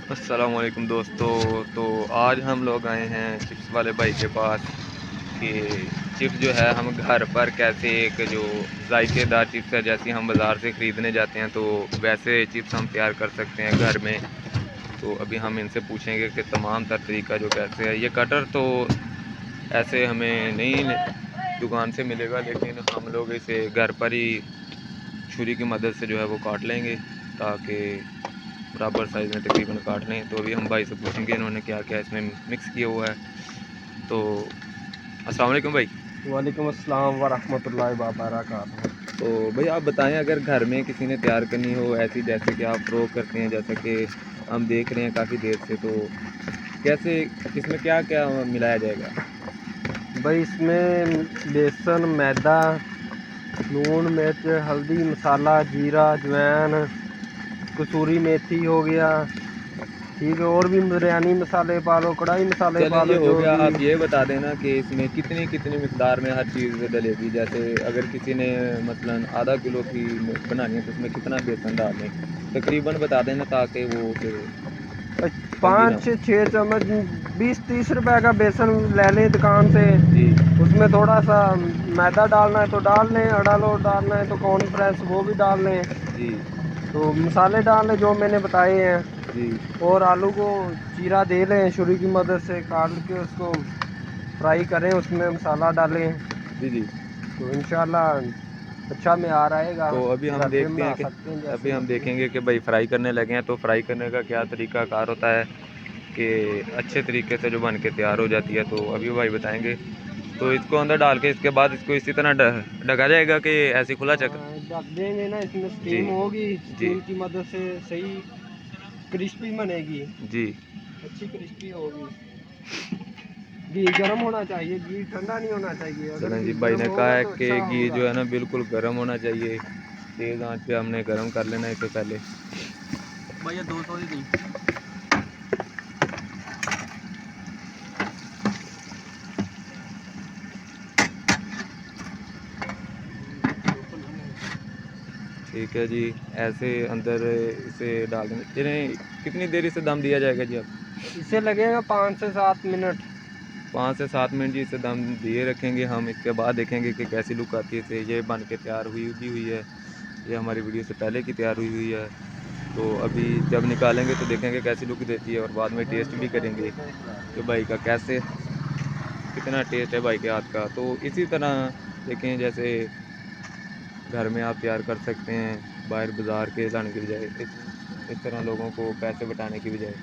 अस्सलाम वालेकुम दोस्तों। तो आज हम लोग आए हैं चिप्स वाले भाई के पास कि चिप्स जो है हम घर पर कैसे एक जो जायकेदार चिप्स है जैसी हम बाज़ार से ख़रीदने जाते हैं तो वैसे चिप्स हम तैयार कर सकते हैं घर में। तो अभी हम इनसे पूछेंगे कि तमाम तर तरीका जो कैसे है। ये कटर तो ऐसे हमें नहीं दुकान से मिलेगा, लेकिन हम लोग इसे घर पर ही छुरी की मदद से जो है वो काट लेंगे ताकि बराबर साइज़ में तकरीबन काट लें। तो अभी हम भाई से पूछेंगे इन्होंने क्या क्या इसमें मिक्स किया हुआ है। तो अस्सलाम वालेकुम भाई। वालेकुम अस्सलाम वरहमतुल्लाहि वबरकातुहू। तो भाई आप बताएं, अगर घर में किसी ने तैयार करनी हो ऐसी जैसे कि आप फ़रोग़ करते हैं, जैसा कि हम देख रहे हैं काफ़ी देर से, तो कैसे इसमें क्या क्या मिलाया जाएगा? भाई इसमें बेसन, मैदा, लून, मिर्च, हल्दी, मसाला, जीरा, अजवाइन, कसूरी मेथी हो गया, ठीक है। और भी बिरयानी मसाले पा लो, कढ़ाई मसाले चलें पा ये लो, हो जो गया। भी। आप ये बता देना कि इसमें कितनी कितनी मिकदार में हर चीज़ डलेगी। जैसे अगर किसी ने मसलन आधा किलो की बनानी है तो उसमें कितना बेसन डालें, तकरीबन बता देना ताकि वो फिर गलती ना 5 हो। से 6 चम्मच, 20-30 रुपए का बेसन ले लें दुकान से। जी उसमें थोड़ा सा मैदा डालना है तो डाल लें, अड़ालो डालना है तो कॉर्नफ्लेक्स वो भी डाल लें। जी तो मसाले डाल लें जो मैंने बताए हैं। जी और आलू को चीरा दे लें, छुरी की मदद से काट के उसको फ्राई करें, उसमें मसाला डालें जी जी। तो इंशाल्लाह अच्छा म्यार आएगा। तो अभी हम घर पे देखते बना हैं कि सकते हैं अभी जैसे हम मर्जी। देखेंगे कि भाई फ्राई करने लगे हैं तो फ्राई करने का क्या तरीका कार होता है कि अच्छे तरीके से जो बन के तैयार हो जाती है। तो अभी भाई बताएंगे। तो इसको अंदर डाल के इसके बाद इसको इसी तरह ढका जाएगा कि ऐसे खुला चक। हाँ, ढक देंगे ना, इसमें जी स्टीम होगी। जी स्टीम की मदद से सही क्रिस्पी बनेगी, जी। अच्छी क्रिस्पी होगी। घी गर्म होना चाहिए, घी ठंडा नहीं होना चाहिए। अगर चलें जी, घी भाई गर्म ने कहा होगा है तो कि अच्छा घी होगा। जो है ना बिल्कुल गर्म होना चाहिए। तेज़ आंच पे हमने गर्म कर लेना है इससे पहले। भैया 200 ही दी। ठीक है जी। ऐसे अंदर इसे डाल देंगे। चलें, कितनी देर इसे दम दिया जाएगा जी अब? इसे लगेगा 5 से 7 मिनट। 5 से 7 मिनट जी इसे दम दिए रखेंगे हम। इसके बाद देखेंगे कि कैसी लुक आती है। इसे ये बन के तैयार हुई है। ये हमारी वीडियो से पहले की तैयार हुई है। तो अभी जब निकालेंगे तो देखेंगे कैसी लुक देती है और बाद में टेस्ट भी करेंगे कि भाई का कैसे कितना टेस्ट है भाई के हाथ का। तो इसी तरह देखें, जैसे घर में आप तैयार कर सकते हैं बाहर बाज़ार के लाने की बजाय, इस तरह लोगों को पैसे बटाने की बजाय।